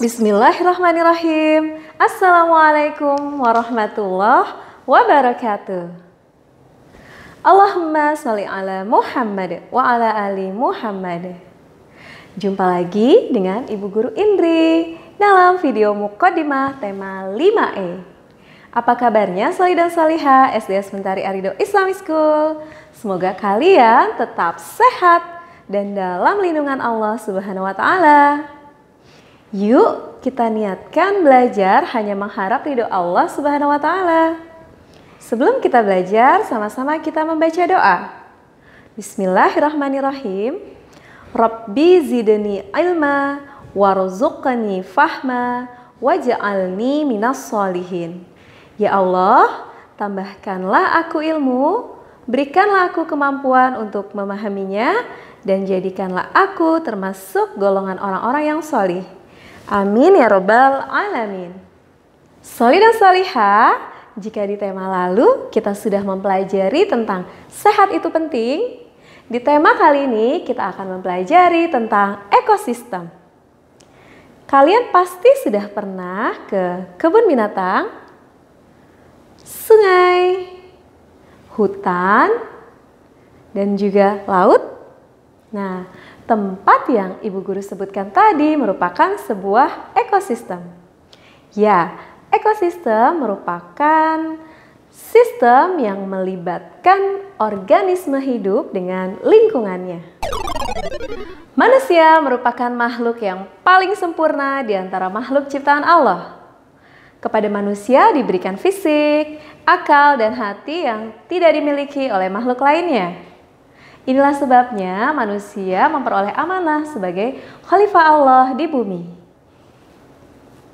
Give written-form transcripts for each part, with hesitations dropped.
Bismillahirrahmanirrahim. Assalamualaikum warahmatullahi wabarakatuh. Allahumma sholli ala Muhammad wa ala ali Muhammad. Jumpa lagi dengan Ibu Guru Indri dalam video Muqaddimah tema 5E. Apa kabarnya Sholih dan Sholihah SDS Mentari Arido Islamic School? Semoga kalian tetap sehat dan dalam lindungan Allah Subhanahu wa Ta'ala. Yuk kita niatkan belajar hanya mengharap ridho Allah Subhanahu wa Ta'ala. Sebelum kita belajar, sama-sama kita membaca doa. Bismillahirrahmanirrahim. Rabbi zidni ilma warzuqni fahma waj'alni minas sholihin. Ya Allah, tambahkanlah aku ilmu, berikanlah aku kemampuan untuk memahaminya, dan jadikanlah aku termasuk golongan orang-orang yang sholih. Amin ya robbal alamin. Sholih dan sholihah, jika di tema lalu kita sudah mempelajari tentang sehat itu penting, di tema kali ini kita akan mempelajari tentang ekosistem. Kalian pasti sudah pernah ke kebun binatang, sungai, hutan, dan juga laut. Nah, tempat yang Ibu Guru sebutkan tadi merupakan sebuah ekosistem. Ya, ekosistem merupakan sistem yang melibatkan organisme hidup dengan lingkungannya. Manusia merupakan makhluk yang paling sempurna di antara makhluk ciptaan Allah. Kepada manusia diberikan fisik, akal, dan hati yang tidak dimiliki oleh makhluk lainnya. Inilah sebabnya manusia memperoleh amanah sebagai khalifah Allah di bumi.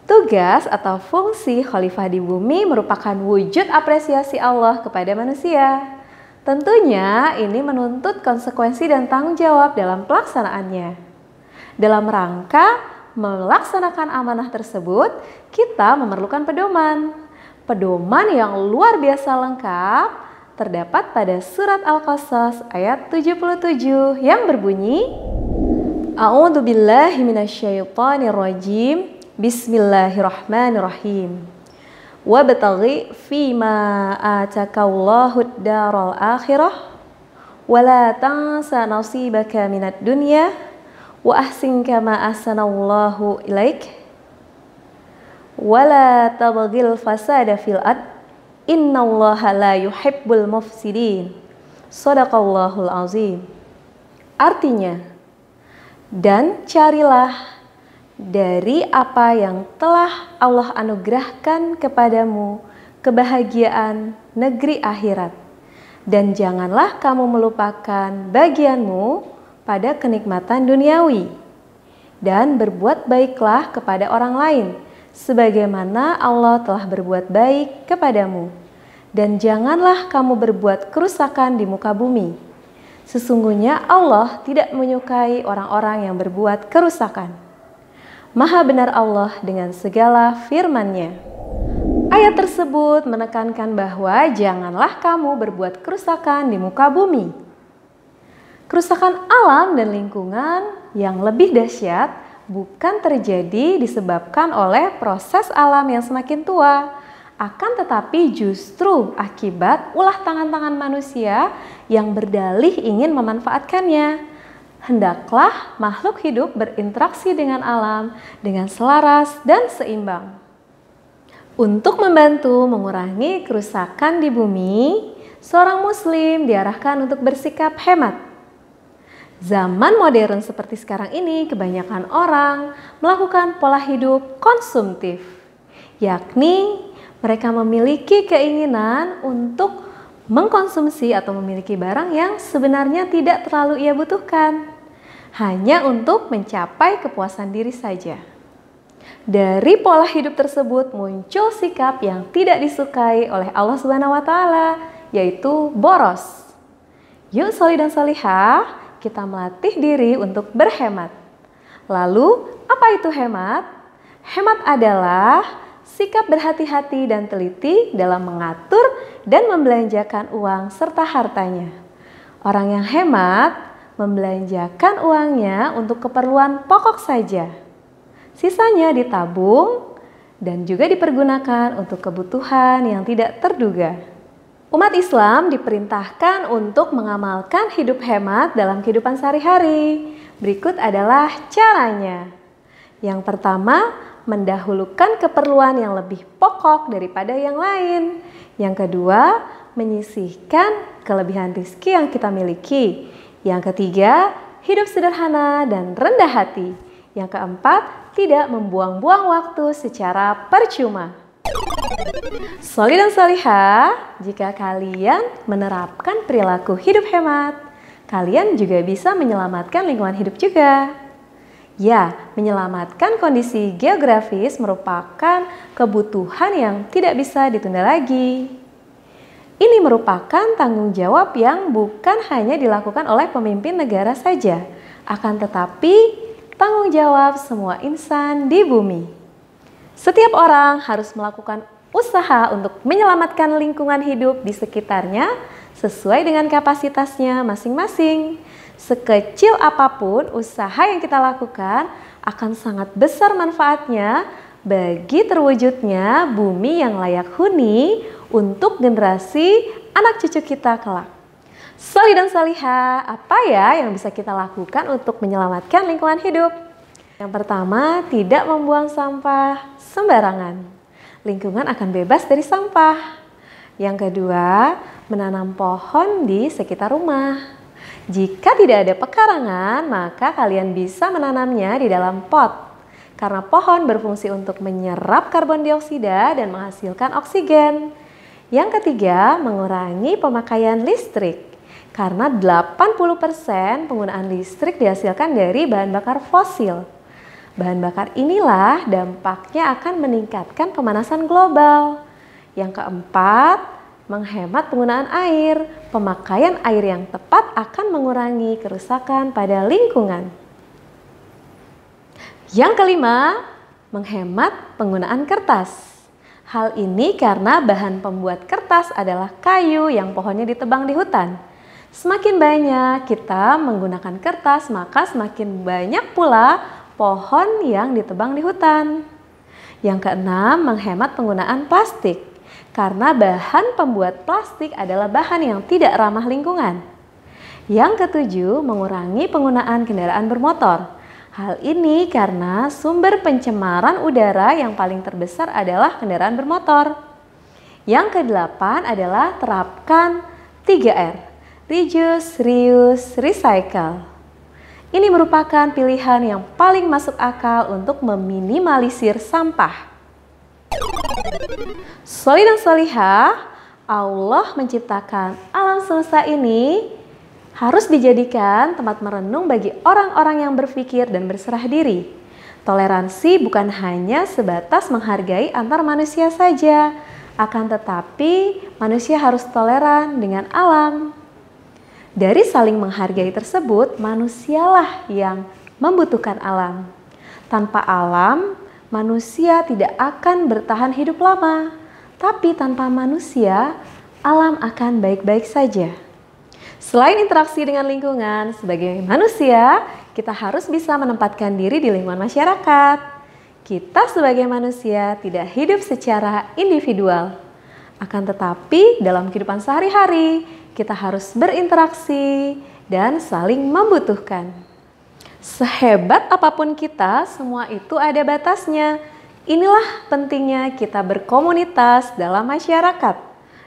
Tugas atau fungsi khalifah di bumi merupakan wujud apresiasi Allah kepada manusia. Tentunya ini menuntut konsekuensi dan tanggung jawab dalam pelaksanaannya. Dalam rangka melaksanakan amanah tersebut, kita memerlukan pedoman. Pedoman yang luar biasa lengkap terdapat pada surat Al-Qasas ayat 77 yang berbunyi, A'udzubillahi minasyaitonirrajim. Bismillahirrahmanirrahim. Wabtaghi fima atakallahud daral akhirah wa la tansa nasibaka minad dunya wa ahsin kama ahsanallahu ilaik wa la tabghil fasada fil ard innallaha la yuhibbul mufsidin. Shadaqallahul azim. Artinya, dan carilah dari apa yang telah Allah anugerahkan kepadamu kebahagiaan negeri akhirat, dan janganlah kamu melupakan bagianmu pada kenikmatan duniawi, dan berbuat baiklah kepada orang lain sebagaimana Allah telah berbuat baik kepadamu, dan janganlah kamu berbuat kerusakan di muka bumi. Sesungguhnya Allah tidak menyukai orang-orang yang berbuat kerusakan. Maha benar Allah dengan segala firman-Nya. Ayat tersebut menekankan bahwa janganlah kamu berbuat kerusakan di muka bumi. Kerusakan alam dan lingkungan yang lebih dahsyat bukan terjadi disebabkan oleh proses alam yang semakin tua, akan tetapi justru akibat ulah tangan-tangan manusia yang berdalih ingin memanfaatkannya. Hendaklah makhluk hidup berinteraksi dengan alam dengan selaras dan seimbang. Untuk membantu mengurangi kerusakan di bumi, seorang muslim diarahkan untuk bersikap hemat. Zaman modern seperti sekarang ini, kebanyakan orang melakukan pola hidup konsumtif, yakni mereka memiliki keinginan untuk mengkonsumsi atau memiliki barang yang sebenarnya tidak terlalu ia butuhkan, hanya untuk mencapai kepuasan diri saja. Dari pola hidup tersebut muncul sikap yang tidak disukai oleh Allah Subhanahu wa Ta'ala, yaitu boros. Yuk sholih dan sholihah, kita melatih diri untuk berhemat. Lalu, apa itu hemat? Hemat adalah sikap berhati-hati dan teliti dalam mengatur dan membelanjakan uang serta hartanya. Orang yang hemat membelanjakan uangnya untuk keperluan pokok saja. Sisanya ditabung dan juga dipergunakan untuk kebutuhan yang tidak terduga. Umat Islam diperintahkan untuk mengamalkan hidup hemat dalam kehidupan sehari-hari. Berikut adalah caranya. Yang pertama, mendahulukan keperluan yang lebih pokok daripada yang lain. Yang kedua, menyisihkan kelebihan rezeki yang kita miliki. Yang ketiga, hidup sederhana dan rendah hati. Yang keempat, tidak membuang-buang waktu secara percuma. Sholih dan sholihah, jika kalian menerapkan perilaku hidup hemat, kalian juga bisa menyelamatkan lingkungan hidup juga. Ya, menyelamatkan kondisi geografis merupakan kebutuhan yang tidak bisa ditunda lagi. Ini merupakan tanggung jawab yang bukan hanya dilakukan oleh pemimpin negara saja, akan tetapi tanggung jawab semua insan di bumi. Setiap orang harus melakukan usaha untuk menyelamatkan lingkungan hidup di sekitarnya sesuai dengan kapasitasnya masing-masing. Sekecil apapun usaha yang kita lakukan akan sangat besar manfaatnya bagi terwujudnya bumi yang layak huni untuk generasi anak cucu kita kelak. Sholih dan sholihah, apa ya yang bisa kita lakukan untuk menyelamatkan lingkungan hidup? Yang pertama, tidak membuang sampah sembarangan. Lingkungan akan bebas dari sampah. Yang kedua, menanam pohon di sekitar rumah. Jika tidak ada pekarangan, maka kalian bisa menanamnya di dalam pot. Karena pohon berfungsi untuk menyerap karbon dioksida dan menghasilkan oksigen. Yang ketiga, mengurangi pemakaian listrik. Karena 80% penggunaan listrik dihasilkan dari bahan bakar fosil. Bahan bakar inilah dampaknya akan meningkatkan pemanasan global. Yang keempat, menghemat penggunaan air. Pemakaian air yang tepat akan mengurangi kerusakan pada lingkungan. Yang kelima, menghemat penggunaan kertas. Hal ini karena bahan pembuat kertas adalah kayu yang pohonnya ditebang di hutan. Semakin banyak kita menggunakan kertas, maka semakin banyak pula pohon yang ditebang di hutan. Yang keenam, menghemat penggunaan plastik. Karena bahan pembuat plastik adalah bahan yang tidak ramah lingkungan. Yang ketujuh, mengurangi penggunaan kendaraan bermotor. Hal ini karena sumber pencemaran udara yang paling terbesar adalah kendaraan bermotor. Yang kedelapan adalah terapkan 3R. Reduce, reuse, recycle. Ini merupakan pilihan yang paling masuk akal untuk meminimalisir sampah. Sholih dan sholihah, Allah menciptakan alam semesta ini harus dijadikan tempat merenung bagi orang-orang yang berpikir dan berserah diri. Toleransi bukan hanya sebatas menghargai antar manusia saja, akan tetapi manusia harus toleran dengan alam. Dari saling menghargai tersebut, manusialah yang membutuhkan alam. Tanpa alam, manusia tidak akan bertahan hidup lama. Tapi tanpa manusia, alam akan baik-baik saja. Selain interaksi dengan lingkungan, sebagai manusia, kita harus bisa menempatkan diri di lingkungan masyarakat. Kita sebagai manusia tidak hidup secara individual. Akan tetapi, dalam kehidupan sehari-hari, kita harus berinteraksi dan saling membutuhkan. Sehebat apapun kita, semua itu ada batasnya. Inilah pentingnya kita berkomunitas dalam masyarakat.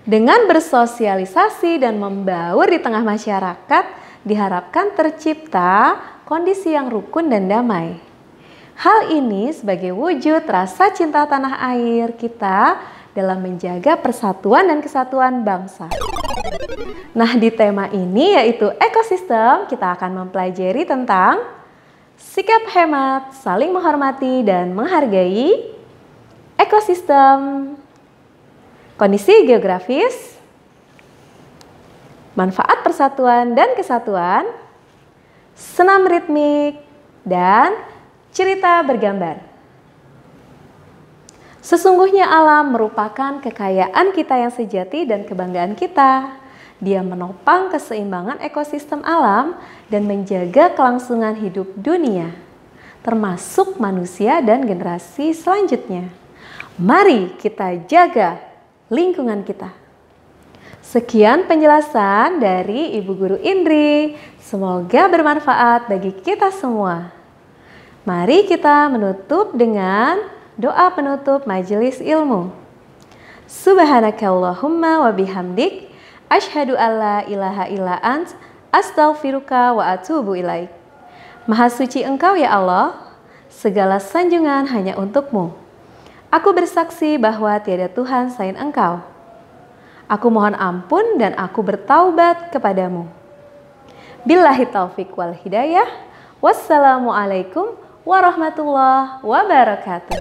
Dengan bersosialisasi dan membaur di tengah masyarakat, diharapkan tercipta kondisi yang rukun dan damai. Hal ini sebagai wujud rasa cinta tanah air kita dalam menjaga persatuan dan kesatuan bangsa. Nah, di tema ini yaitu ekosistem, kita akan mempelajari tentang sikap hemat, saling menghormati dan menghargai, ekosistem, kondisi geografis, manfaat persatuan dan kesatuan, senam ritmik, dan cerita bergambar. Sesungguhnya alam merupakan kekayaan kita yang sejati dan kebanggaan kita. Dia menopang keseimbangan ekosistem alam dan menjaga kelangsungan hidup dunia. termasuk manusia dan generasi selanjutnya. Mari kita jaga lingkungan kita. Sekian penjelasan dari Ibu Guru Indri. Semoga bermanfaat bagi kita semua. Mari kita menutup dengan doa penutup majelis ilmu. Subhanakallahumma wa bihamdik, asyhadu alla ilaha illa ant, astaghfiruka wa atubu ilaik. Maha suci Engkau ya Allah, segala sanjungan hanya untuk-Mu. Aku bersaksi bahwa tiada Tuhan selain Engkau. Aku mohon ampun dan aku bertaubat kepadamu. Billahi taufik wal hidayah. Wassalamualaikum warahmatullahi wabarakatuh.